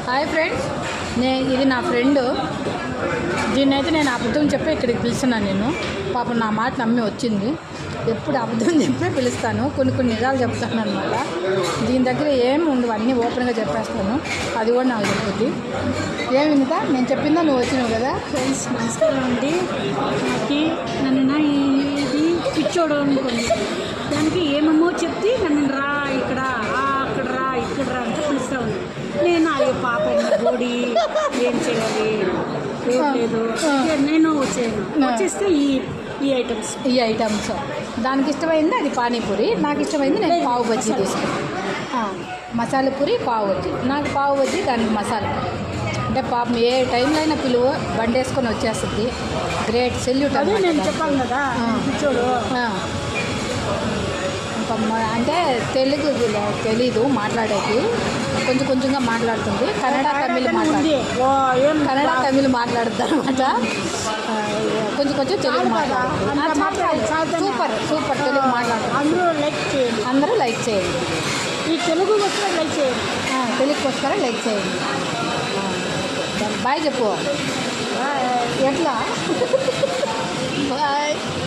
Hi friends, ఇది నా friend. దీన్నైతే నేను అబద్ధం చెప్పి ఇక్కడికి పిలుస్తున్నాను. నేను పాపం నా మాట నమ్మి వచ్చింది. ఎప్పుడు అబద్ధం చెప్పే పిలుస్తాను, కొన్ని నిజాలు చెప్తాను అనమాట. దీని దగ్గర ఏమి ఉండవు, అన్నీ ఓపెన్గా చెప్పేస్తాను. అది కూడా నాకు చెప్పుద్ది. ఏమి ఇంత నేను చెప్పిందా నువ్వు వచ్చినావు కదా. ఫ్రెండ్స్ నమస్కారం అండి. నన్ను ఇది పిచ్చోడు అనుకోండి, దానికి ఏమేమో చెప్తే నన్ను రా ఇక్కడ అక్కడ రా ఇక్కడ రా అంటే పిలుస్తూ ఉంది. నేను అయ్యో పాపం బోడి ఏం చేయాలి ఏం లేదు, నేను వచ్చేస్తే ఈ ఐటమ్స్ దానికి ఇష్టమైంది అది పానీపూరి, నాకు ఇష్టమైంది నేను పావు బజ్జీ తీసుకున్నాను. మసాలా పూరి పావు బజ్జీ, నాకు పావు బజ్జీ దానికి మసాలా. అంటే పాపం ఏ టైంలో అయినా పిలువ బండి వేసుకొని వచ్చేస్తుంది. గ్రేట్ సెల్యూట్ అదే నేను చెప్పాను కదా పిచ్చోడు. అంటే తెలుగు తెలీదు మాట్లాడేది, కొంచెంగా మాట్లాడుతుంది. కన్నడ తమిళ్ మాట్లాడుతుంది అనమాట. కొంచెం తెలుగు మాట్లాడుతుంది. సూపర్ తెలుగు మాట్లాడుతుంది. అందరూ లైక్ చేయండి. ఈ తెలుగు వస్తే లైక్ చేయండి. తెలుగుకి వస్తారా లైక్ చేయండి. బాయ్ చెప్పు. ఎట్లా బాయ్.